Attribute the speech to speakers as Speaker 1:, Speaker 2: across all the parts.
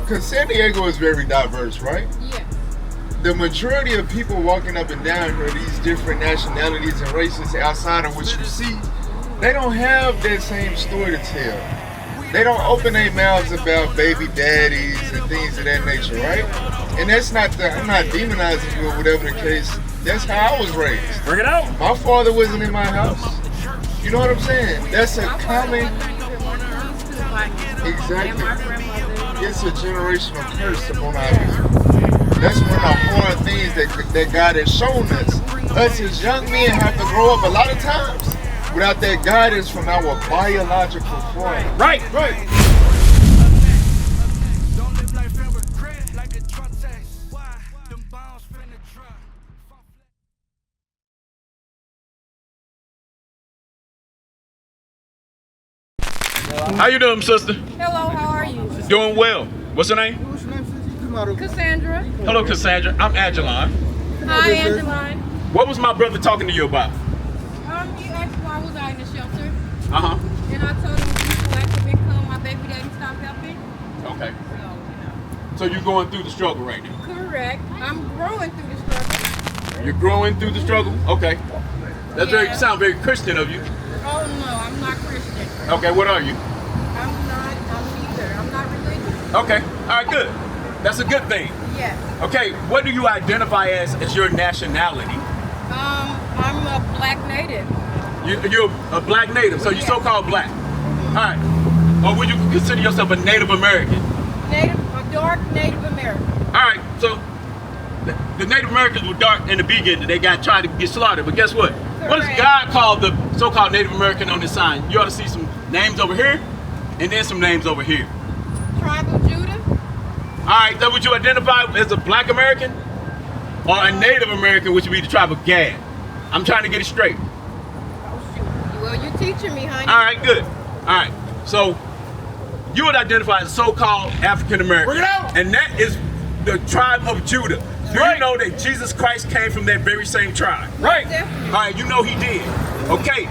Speaker 1: because San Diego is very diverse, right?
Speaker 2: Yeah.
Speaker 1: The majority of people walking up and down here, these different nationalities and races outside of what you see, they don't have that same story to tell. They don't open their mouths about baby daddies and things of that nature, right? And that's not I'm not demonizing you or whatever the case. That's how I was raised.
Speaker 3: Bring it out.
Speaker 1: My father wasn't in my house. You know what I'm saying? That's a common... Exactly. It's a generational curse upon our people. That's one of the hard things that God has shown us. Us as young men have to grow up a lot of times without that guidance from our biological father.
Speaker 3: Right. How you doing, sister?
Speaker 2: Hello, how are you?
Speaker 3: Doing well. What's your name?
Speaker 2: Cassandra.
Speaker 3: Hello, Cassandra. I'm Angeline.
Speaker 2: Hi, Angeline.
Speaker 3: What was my brother talking to you about?
Speaker 2: He asked why was I in the shelter.
Speaker 3: Uh-huh.
Speaker 2: And I told him due to lack of income, my baby daddy stopped helping.
Speaker 3: Okay.
Speaker 2: So,
Speaker 3: So you're going through the struggle right now?
Speaker 2: Correct. I'm growing through the struggle.
Speaker 3: You're growing through the struggle? Okay. That's
Speaker 2: Yeah.
Speaker 3: sound very Christian of you.
Speaker 2: Oh no, I'm not Christian.
Speaker 3: Okay, what are you?
Speaker 2: I'm neither. I'm not religious.
Speaker 3: Okay. All right, good. That's a good thing.
Speaker 2: Yes.
Speaker 3: Okay, what do you identify as your nationality?
Speaker 2: I'm a black native.
Speaker 3: You're a black native, so you're so-called black. All right. Or would you consider yourself a Native American?
Speaker 2: A dark Native American.
Speaker 3: All right, so the Native Americans were dark in the beginning. They tried to get slaughtered, but guess what? What does God call the so-called Native American on this sign? You ought to see some names over here, and then some names over here.
Speaker 2: Tribe of Judah.
Speaker 3: All right, so would you identify as a black American or a Native American, which would be the tribe of Gad? I'm trying to get it straight.
Speaker 2: Oh, shoot. Well, you're teaching me, honey.
Speaker 3: All right, good. All right, so you would identify as so-called African American.
Speaker 1: Bring it out.
Speaker 3: And that is the tribe of Judah. Do you know that Jesus Christ came from that very same tribe?
Speaker 2: Right.
Speaker 3: All right, you know he did. Okay,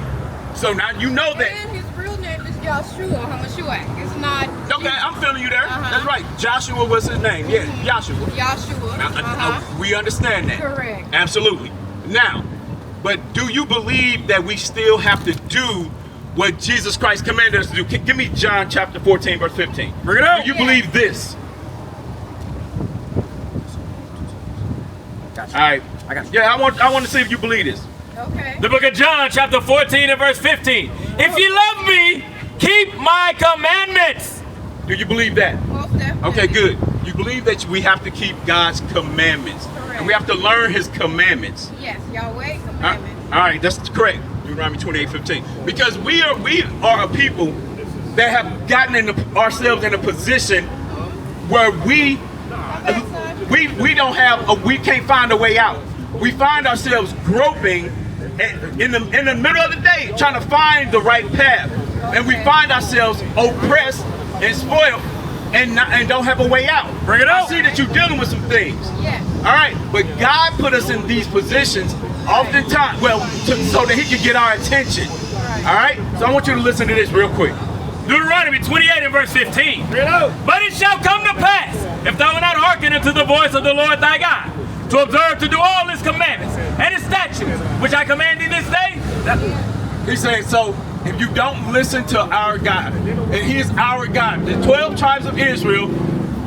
Speaker 3: so now you know that.
Speaker 2: And his real name is Yahshua HaMashiach. It's not...
Speaker 3: Okay, I'm feeling you there.
Speaker 2: Uh-huh.
Speaker 3: That's right. Joshua was his name. Yeah, Joshua.
Speaker 2: Yahshua.
Speaker 3: We understand that.
Speaker 2: Correct.
Speaker 3: Absolutely. Now, but do you believe that we still have to do what Jesus Christ commanded us to do? Give me John chapter 14, verse 15. Bring it out. Do you believe this?
Speaker 4: Gotcha.
Speaker 3: All right.
Speaker 4: I got you.
Speaker 3: Yeah, I want to see if you believe this.
Speaker 2: Okay.
Speaker 4: The book of John, chapter 14 and verse 15. If you love me, keep my commandments.
Speaker 3: Do you believe that?
Speaker 2: Most definitely.
Speaker 3: Okay, good. You believe that we have to keep God's commandments.
Speaker 2: Correct.
Speaker 3: And we have to learn his commandments.
Speaker 2: Yes, Yahweh commandments.
Speaker 3: All right, that's correct. Deuteronomy 28:15. Because we are a people that have gotten ourselves in a position where we don't have we can't find a way out. We find ourselves groping in the middle of the day trying to find the right path, and we find ourselves oppressed and spoiled and don't have a way out.
Speaker 4: Bring it out.
Speaker 3: I see that you're dealing with some things.
Speaker 2: Yes.
Speaker 3: All right, but God put us in these positions oftentimes, so that he can get our attention. All right, so I want you to listen to this real quick.
Speaker 4: Deuteronomy 28 and verse 15. But it shall come to pass, if thou wilt not hearken unto the voice of the Lord thy God, to observe to do all his commandments and his statutes, which I command thee this day.
Speaker 3: He's saying, so if you don't listen to our God, and he is our God, the 12 tribes of Israel,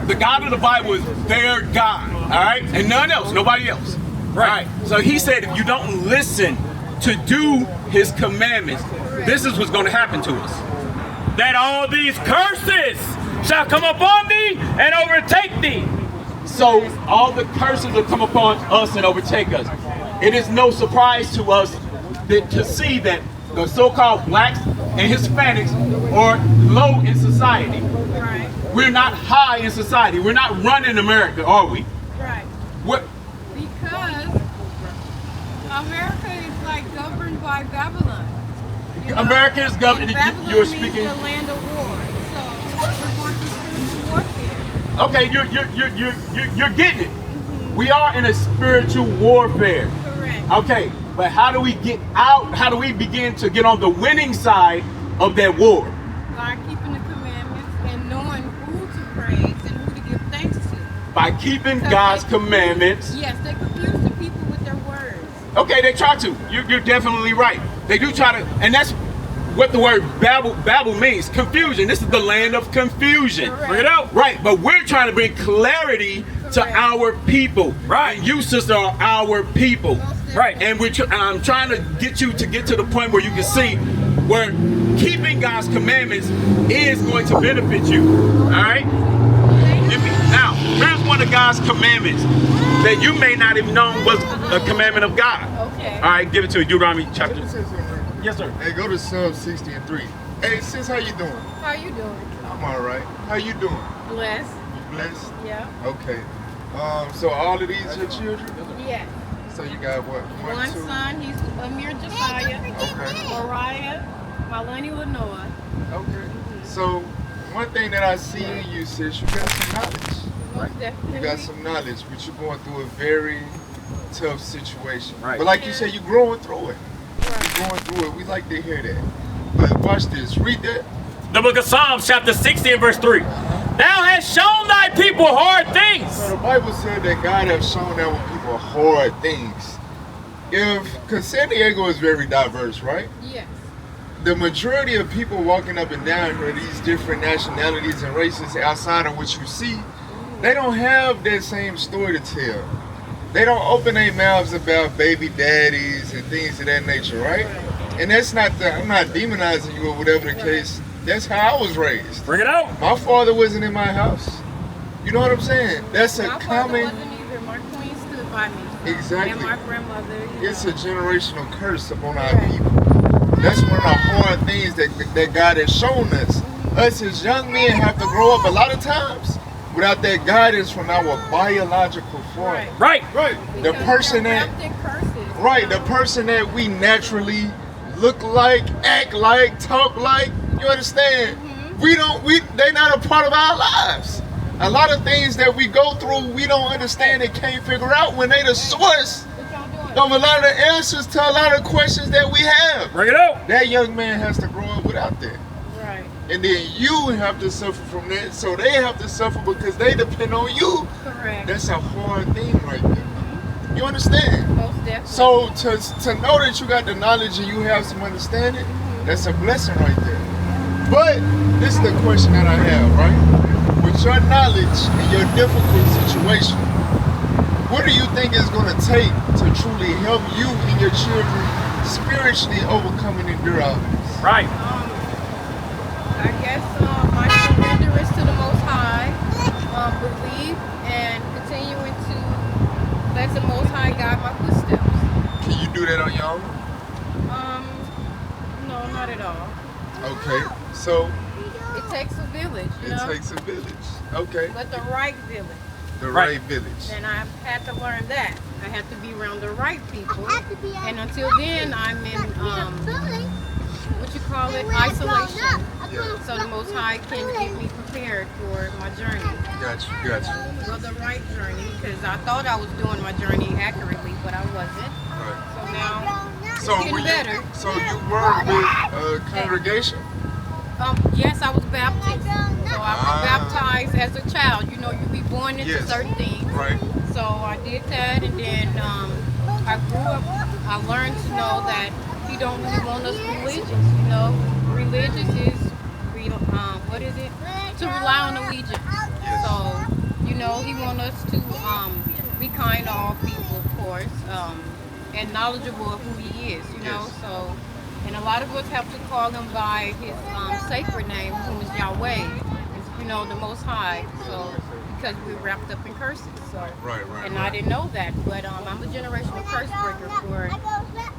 Speaker 3: the God of the Bible is their God, all right? And none else, nobody else. Right. So he said, if you don't listen to do his commandments, this is what's going to happen to us.
Speaker 4: That all these curses shall come upon thee and overtake thee.
Speaker 3: So all the curses will come upon us and overtake us. It is no surprise to us to see that the so-called blacks and Hispanics are low in society.
Speaker 2: Right.
Speaker 3: We're not high in society. We're not running America, are we?
Speaker 2: Right.
Speaker 3: What?
Speaker 2: Because America is like governed by Babylon. You know?
Speaker 3: America is governed.
Speaker 2: And Babylon
Speaker 3: You're
Speaker 2: means
Speaker 3: speaking.
Speaker 2: the land of war. So we're going through spiritual warfare.
Speaker 3: Okay, you're getting it. We are in a spiritual warfare.
Speaker 2: Correct.
Speaker 3: Okay, but how do we get out? How do we begin to get on the winning side of that war?
Speaker 2: By keeping the commandments and knowing who to praise and who to give
Speaker 3: by keeping God's commandments.
Speaker 2: Yes, they confuse the people with their words.
Speaker 3: Okay, they try to. You're definitely right. They do try to, and that's what the word Babel means. Confusion. This is the land of confusion.
Speaker 2: Correct.
Speaker 4: Bring it out.
Speaker 3: Right, but we're trying to bring clarity to
Speaker 2: Correct.
Speaker 3: our people.
Speaker 4: Right.
Speaker 3: And you, sister, are our people.
Speaker 4: Right.
Speaker 3: And I'm trying to get you to get to the point where you can see where keeping God's commandments is going to benefit you. All right? Now, here's one of God's commandments that you may not even know was a commandment of God.
Speaker 2: Okay.
Speaker 3: All right, give it to me. Deuteronomy chapter. Yes, sir.
Speaker 1: Hey, go to Psalm 60 and 3. Hey, sis, how you doing?
Speaker 2: How you doing?
Speaker 1: I'm all right. How you doing?
Speaker 2: Blessed.
Speaker 1: You blessed?
Speaker 2: Yeah.
Speaker 1: Okay. So all of these your children?
Speaker 2: Yes.
Speaker 1: So you got what?
Speaker 2: One
Speaker 1: two?
Speaker 2: son, he's Amir Josiah.
Speaker 1: Okay.
Speaker 2: Mariah, Maloney Lenoa.
Speaker 1: Okay. So one thing that I see in you, sis, you got some knowledge.
Speaker 2: Most definitely.
Speaker 1: You got some knowledge, but you're going through a very tough situation.
Speaker 3: Right.
Speaker 1: But like you said, you're growing through it.
Speaker 2: Right.
Speaker 1: You're going through it. We like to hear that. But watch this. Read that.
Speaker 4: The book of Psalms, chapter 60 and verse 3. Thou hast shown thy people hard things.
Speaker 1: So the Bible said that God has shown our people hard things. Because San Diego is very diverse, right?
Speaker 2: Yes.
Speaker 1: The majority of people walking up and down here, these different nationalities and races outside of what you see, they don't have that same story to tell. They don't open their mouths about baby daddies and things of that nature, right? And that's not I'm not demonizing you or whatever the case. That's how I was raised.
Speaker 4: Bring it out.
Speaker 1: My father wasn't in my house. You know what I'm saying? That's a
Speaker 2: My father
Speaker 1: common.
Speaker 2: wasn't either. My queen stood by me.
Speaker 1: Exactly.
Speaker 2: And my grandmother. You
Speaker 1: It's
Speaker 2: know.
Speaker 1: a generational curse upon our
Speaker 2: Right.
Speaker 1: people. That's one of the hard things that God has shown us. Us as young men have to grow up a lot of times without that guidance from our biological father.
Speaker 2: Right.
Speaker 4: Right.
Speaker 1: The
Speaker 2: Because
Speaker 1: person
Speaker 2: they're
Speaker 1: that-
Speaker 2: wrapped in curses.
Speaker 1: Right, the person that we naturally look like, act like, talk like, you understand? They're not a part of our lives. A lot of things that we go through, we don't understand and can't figure out when they the source
Speaker 2: What y'all doing?
Speaker 1: of a lot of the answers to a lot of questions that we have.
Speaker 4: Bring it out.
Speaker 1: That young man has to grow up without that.
Speaker 2: Right.
Speaker 1: And then you have to suffer from that, so they have to suffer because they depend on you.
Speaker 2: Correct.
Speaker 1: That's a hard thing right there. You understand?
Speaker 2: Most definitely.
Speaker 1: So to know that you got the knowledge and you have some understanding, that's a blessing right there. But this is the question that I have, right? With your knowledge and your difficult situation, what do you think is going to take to truly help you and your children spiritually overcome and endure all this?
Speaker 4: Right.
Speaker 2: I guess my surrenderance to the Most High, believe, and continuing to let the Most High guide my footsteps.
Speaker 1: Can you do that on your own?
Speaker 2: No, not at all.
Speaker 1: Okay, so
Speaker 2: It takes a village, you
Speaker 1: it
Speaker 2: know,
Speaker 1: takes a village. Okay,
Speaker 2: but the right village.
Speaker 1: the
Speaker 4: Right.
Speaker 1: right village.
Speaker 2: And I had to learn that. I had to be around the right people. And until then, I'm in, what you call it, isolation.
Speaker 1: Yeah.
Speaker 2: So the Most High can get me prepared for my journey.
Speaker 1: Got you.
Speaker 2: Well, the right journey, because I thought I was doing my journey accurately, but I wasn't.
Speaker 1: Right.
Speaker 2: So now,
Speaker 1: So
Speaker 2: it's getting better.
Speaker 1: So you were with a congregation?
Speaker 2: Yes, I was baptized. So I was baptized as a child. You know, you be born into
Speaker 1: Yes.
Speaker 2: certain things.
Speaker 1: Right.
Speaker 2: So I did that, and then I grew up. I learned to know that He don't really want us religious. You know, religious is, what is it? To rely on allegiance.
Speaker 1: Yes.
Speaker 2: So, you know, He wants us to be kind to all people, of course, and knowledgeable of who He is. You know,
Speaker 1: Yes.
Speaker 2: so. And a lot of us have to call Him by His sacred name, whom is Yahweh. You know, the Most High. So, because we're wrapped up in curses. So,
Speaker 1: Right.
Speaker 2: and I didn't know that, but I'm a generational curse breaker for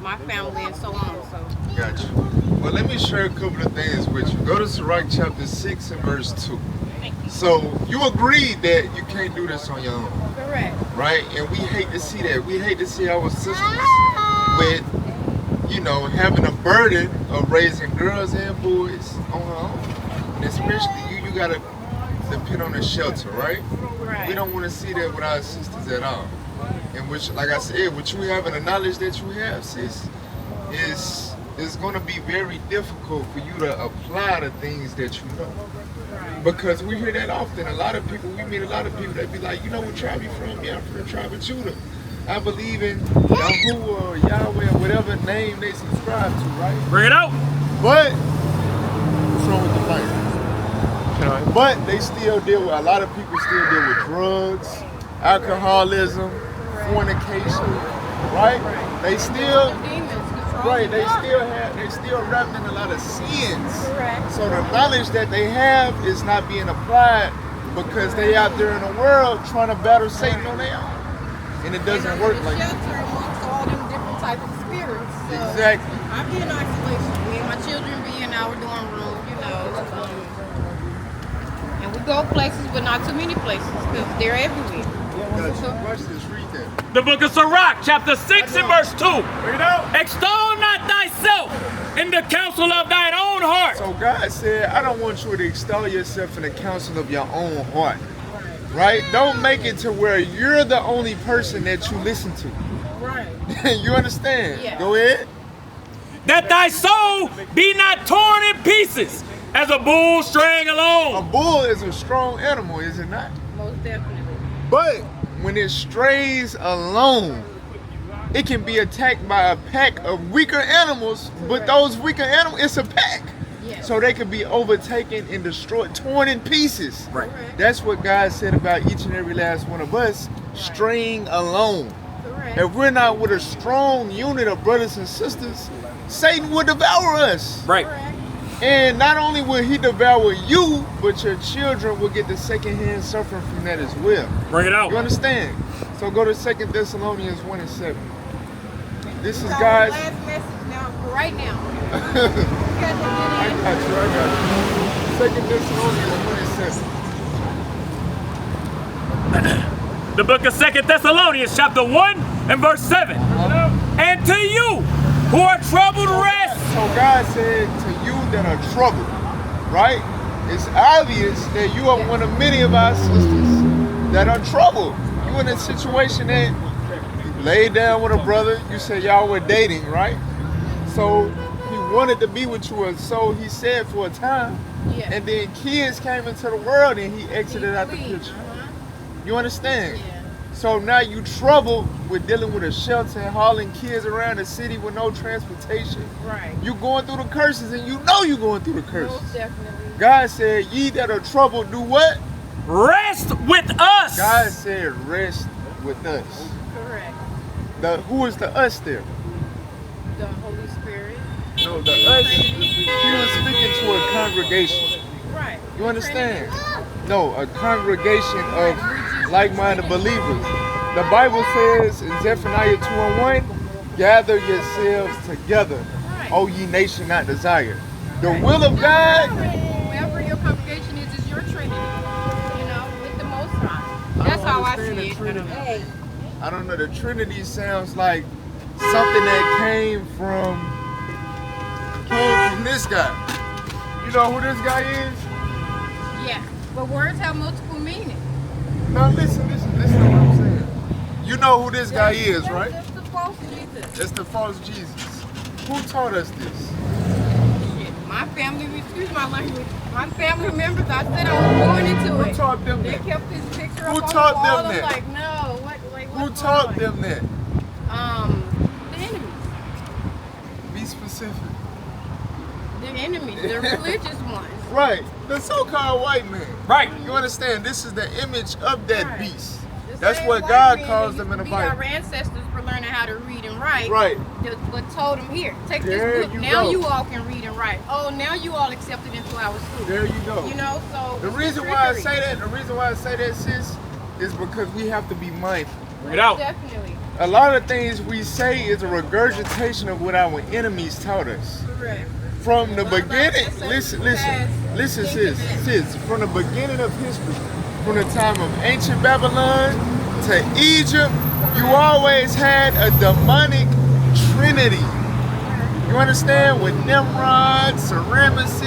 Speaker 2: my family and so on. So,
Speaker 1: Got you. Well, let me share a couple of things with you. Go to Sirach chapter 6 and verse 2.
Speaker 2: thank you.
Speaker 1: So you agreed that you can't do this on your own,
Speaker 2: Correct.
Speaker 1: right? And we hate to see that. We hate to see our sisters with, you know, having a burden of raising girls and boys on her own. And especially you gotta depend on the shelter, right?
Speaker 2: Right.
Speaker 1: We don't want to see that with our sisters at all. And which, like I said, with you having the knowledge that you have, sis, is going to be very difficult for you to apply the things that you know.
Speaker 2: Right.
Speaker 1: Because we hear that often. A lot of people, we meet a lot of people that be like, you know what tribe you from? Yeah, I'm from the tribe of Judah. I believe in Yahuwah or Yahweh or whatever name they subscribe to, right?
Speaker 4: Bring it out.
Speaker 1: But what's wrong with the light? But they still deal with, a lot of people still deal with drugs, alcoholism, fornication, right? They still, right? They still wrapped in a lot of sins.
Speaker 2: Correct.
Speaker 1: So the knowledge that they have is not being applied because they out there in the world trying to battle Satan on their own, and it doesn't work like that.
Speaker 2: Shelter amongst all them different types of spirits. So
Speaker 1: Exactly.
Speaker 2: I be in isolation. Me and my children be in our dorm room, you know. And we go places, but not too many places because they're everywhere.
Speaker 1: Gotcha. Watch this, read that.
Speaker 4: The book of Sirach, chapter 6 and verse 2. Extol not thyself in the counsel of thine own heart.
Speaker 1: So God said, I don't want you to extol yourself in the counsel of your own heart. Right? Don't make it to where you're the only person that you listen to.
Speaker 2: Right.
Speaker 1: You understand?
Speaker 2: Yeah.
Speaker 1: Go ahead.
Speaker 4: That thy soul be not torn in pieces as a bull straying
Speaker 1: A
Speaker 4: alone.
Speaker 1: bull is a strong animal, is it not?
Speaker 2: Most definitely.
Speaker 1: But when it strays alone, it can be attacked by a pack of weaker animals, but those weaker animals, it's a pack.
Speaker 2: Yes.
Speaker 1: So they can be overtaken and destroyed, torn in pieces.
Speaker 4: Right.
Speaker 1: That's what God said about each and every last one of us, straying alone.
Speaker 2: Correct.
Speaker 1: If we're not with a strong unit of brothers and sisters, Satan will devour us.
Speaker 4: Right.
Speaker 2: Correct.
Speaker 1: And not only will he devour you, but your children will get the secondhand suffering from that as well.
Speaker 4: Bring it out.
Speaker 1: You understand? So go to 2 Thessalonians 1 and 7. This is
Speaker 2: So
Speaker 1: God's...
Speaker 2: last message now, for right now.
Speaker 1: I got you. 2 Thessalonians 1 and 7.
Speaker 4: The book of 2 Thessalonians, chapter 1 and verse 7. And to you who are troubled, rest.
Speaker 1: So God said to you that are troubled, right? It's obvious that you are one of many of our sisters that are troubled. You in a situation that you laid down with a brother, you said y'all were dating, right? So he wanted to be with you, and so he said for a time,
Speaker 2: Yeah.
Speaker 1: and then kids came into the world and he exited out the picture. You understand?
Speaker 2: Yeah.
Speaker 1: So now you troubled with dealing with a shelter and hauling kids around the city with no transportation.
Speaker 2: Right.
Speaker 1: You going through the curses, and you know you going through the curses.
Speaker 2: Most definitely.
Speaker 1: God said, ye that are troubled, do what?
Speaker 4: Rest with us.
Speaker 1: God said, rest with us.
Speaker 2: Correct.
Speaker 1: Who is the us there?
Speaker 2: The Holy Spirit.
Speaker 1: No, the us. He was speaking to a congregation.
Speaker 2: Right.
Speaker 1: You understand? No, a congregation of like-minded believers. The Bible says in Zephaniah 2 and 1, gather yourselves together, O ye nation not desired. The will of God.
Speaker 2: Whoever your congregation is your Trinity. You know, with the Most High. That's how I see it. Hey.
Speaker 1: I don't know, the Trinity sounds like something that came from this guy. You know who this guy is?
Speaker 2: Yeah. But words have multiple meanings.
Speaker 1: No, listen to what I'm saying. You know who this guy is, right?
Speaker 2: That's the false Jesus.
Speaker 1: It's the false Jesus. Who taught us this?
Speaker 2: Shit. My family, excuse my language, my family members, I said I was born into it.
Speaker 1: Who taught them
Speaker 2: They
Speaker 1: that?
Speaker 2: kept this picture
Speaker 1: Who
Speaker 2: up on
Speaker 1: taught
Speaker 2: the wall.
Speaker 1: them
Speaker 2: I'm
Speaker 1: that?
Speaker 2: like, no, what, like,
Speaker 1: Who
Speaker 2: what's
Speaker 1: taught
Speaker 2: going
Speaker 1: them that?
Speaker 2: on? The enemies.
Speaker 1: Be specific.
Speaker 2: The enemies, the religious ones.
Speaker 1: Right. The so-called white man.
Speaker 4: Right.
Speaker 1: You understand? This is the image of that
Speaker 2: Right.
Speaker 1: beast.
Speaker 2: The
Speaker 1: That's
Speaker 2: same
Speaker 1: what
Speaker 2: white
Speaker 1: God
Speaker 2: men
Speaker 1: calls
Speaker 2: that
Speaker 1: them in the
Speaker 2: used to be
Speaker 1: Bible.
Speaker 2: Our ancestors for learning how to read and write.
Speaker 1: Right.
Speaker 2: But told them, here, take
Speaker 1: There
Speaker 2: this book.
Speaker 1: you
Speaker 2: Now
Speaker 1: go.
Speaker 2: you all can read and write. Oh, now you all accepted into our school.
Speaker 1: There you go.
Speaker 2: You know, so
Speaker 1: The reason why I say that, sis, is because we have to be mindful.
Speaker 4: Bring it out.
Speaker 2: Definitely.
Speaker 1: A lot of things we say is a regurgitation of what our enemies taught us.
Speaker 2: Correct.
Speaker 1: From the beginning, listen, sis, from the beginning of history, from the time of ancient Babylon to Egypt, you always had a demonic trinity. You understand? With Nimrod, Semiramis,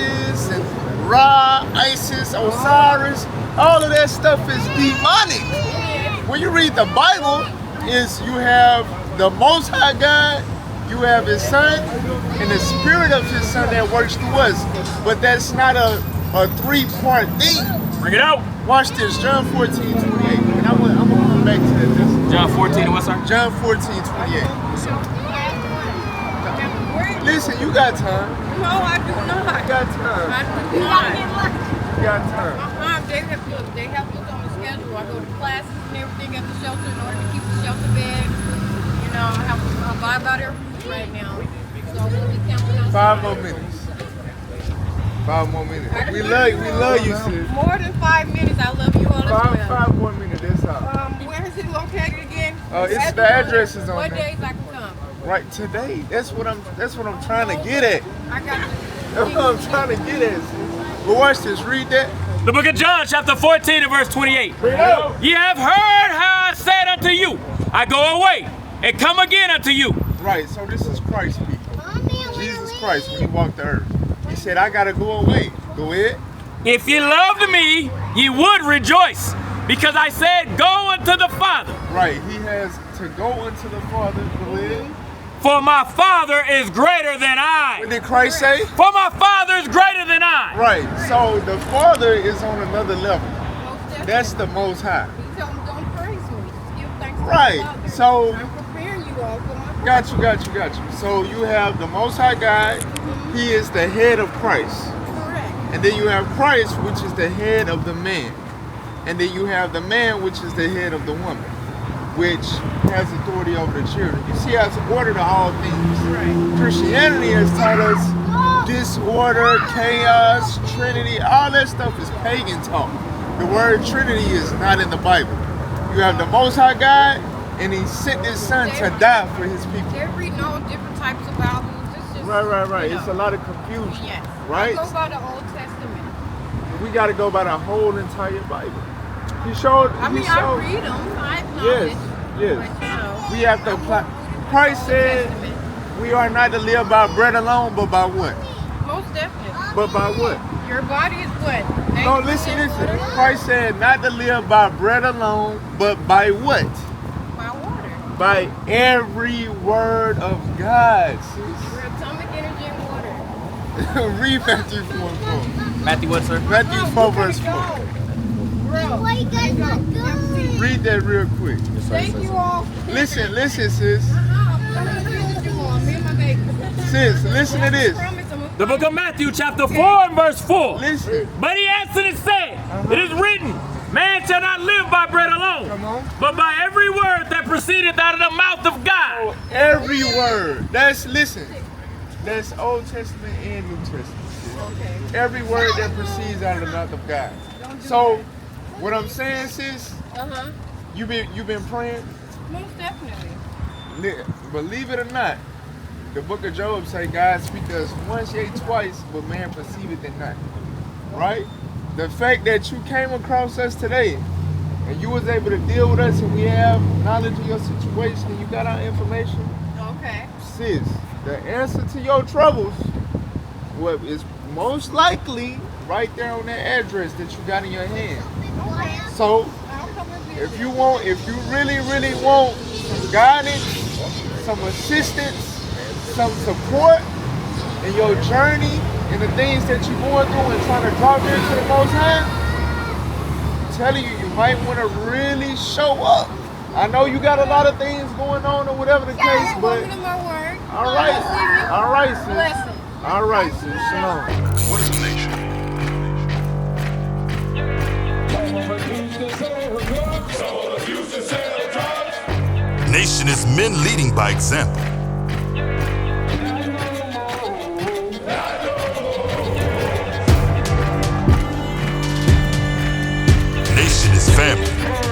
Speaker 1: and Ra, Isis, Osiris, all of that stuff is demonic. When you read the Bible, you have the Most High God, you have His Son, and the Spirit of His Son that works through us. But that's not a a three-part thing.
Speaker 4: Bring it out.
Speaker 1: Watch this, John 14:28. And I'm gonna come back to this.
Speaker 4: John 14 and what, sir?
Speaker 1: John 14:28. Listen, you got time.
Speaker 2: No, I do not.
Speaker 1: You got time.
Speaker 2: I do not.
Speaker 1: You got time.
Speaker 2: They have looked on the schedule. I go to classes and everything at the shelter in order to keep the shelter bed. You know, I have to abide by their rules right now. So we'll be counting on
Speaker 1: 5 more minutes. 5 more minutes. We love you, sis.
Speaker 2: More than 5 minutes. I love you all as well.
Speaker 1: 5 more minutes, that's all.
Speaker 2: Where is it located again?
Speaker 1: It's the address is on
Speaker 2: what
Speaker 1: there.
Speaker 2: days I can come?
Speaker 1: Right today. That's what I'm trying to get at.
Speaker 2: I got you.
Speaker 1: That's what I'm trying to get at, sis. But watch this, read that.
Speaker 4: The book of John, chapter 14 and verse 28.
Speaker 1: Read it out.
Speaker 4: Ye have heard how I said unto you, I go away and come again unto you.
Speaker 1: Right, so this is Christ speaking. Jesus Christ, when he walked the earth. He said, I gotta go away. Go ahead.
Speaker 4: If ye loved me, ye would rejoice, because I said, go unto the Father.
Speaker 1: Right, he has to go unto the Father. Go ahead.
Speaker 4: For my Father is greater than I.
Speaker 1: What did Christ say?
Speaker 4: For my Father is greater than I.
Speaker 1: Right, so the Father is on another level. That's the Most High.
Speaker 2: Don't praise me. Just give thanks to
Speaker 1: Right,
Speaker 2: the Father.
Speaker 1: so
Speaker 2: I'm preparing you all for my
Speaker 1: got you. So you have the Most High God. He is the head of Christ.
Speaker 2: correct.
Speaker 1: And then you have Christ, which is the head of the man. And then you have the man, which is the head of the woman, which has authority over the children. You see how it's order to all things.
Speaker 2: Right.
Speaker 1: Christianity has taught us disorder, chaos, Trinity, all that stuff is pagan talk. The word Trinity is not in the Bible. You have the Most High God, and he sent his son to die for his people.
Speaker 2: They're reading all different types of Bibles. It's just,
Speaker 1: Right.
Speaker 2: you
Speaker 1: It's
Speaker 2: know.
Speaker 1: a lot of confusion.
Speaker 2: Yes.
Speaker 1: Right?
Speaker 2: I go by the Old Testament.
Speaker 1: We got to go by the whole entire Bible. He showed.
Speaker 2: I mean, I read them. I acknowledge.
Speaker 1: Yes.
Speaker 2: But, you know,
Speaker 1: We have to apply. Christ said we are not to live by bread alone, but by what?
Speaker 2: Most definitely.
Speaker 1: But by what?
Speaker 2: Your body is what?
Speaker 1: No, listen. Christ said not to live by bread alone, but by what?
Speaker 2: By water.
Speaker 1: By every word of God.
Speaker 2: Your atomic energy and water.
Speaker 1: Read Matthew 4:4.
Speaker 4: Matthew what, sir?
Speaker 1: Matthew 4 verse 4.
Speaker 2: Bro,
Speaker 5: Why you guys not good?
Speaker 1: Read that real quick.
Speaker 2: thank you all.
Speaker 1: Listen, sis.
Speaker 2: I'm going to visit you all. Me and my baby.
Speaker 1: Sis, listen to this.
Speaker 4: The book of Matthew, chapter 4 and verse 4.
Speaker 1: Listen.
Speaker 4: But he answered and said, it is written, man shall not live by bread alone,
Speaker 1: Come on.
Speaker 4: but by every word that proceedeth out of the mouth of God.
Speaker 1: Every word. Listen. That's Old Testament and New Testament.
Speaker 2: Okay.
Speaker 1: Every word that proceeds out of the mouth of God. So, what I'm saying, sis,
Speaker 2: Uh-huh.
Speaker 1: you been praying.
Speaker 2: Most definitely.
Speaker 1: Believe it or not, the book of Job say God speak to us once, yea, twice, but man perceiveth it not. Right? The fact that you came across us today and you was able to deal with us and we have knowledge of your situation and you got our information,
Speaker 2: Okay.
Speaker 1: sis, the answer to your troubles is most likely right there on that address that you got in your hand.
Speaker 2: Okay.
Speaker 1: So
Speaker 2: I'll come and visit.
Speaker 1: if you really want some guidance, some assistance, some support in your journey and the things that you're going through and trying to draw near to the Most High, I'm telling you, you might want to really show up. I know you got a lot of things going on or whatever the case, but
Speaker 2: Welcome to my word.
Speaker 1: all right, sis.
Speaker 2: Blessing.
Speaker 1: All right, sis. Shalom.
Speaker 6: What is a nation?
Speaker 7: Nation is men leading by example. Nation is family.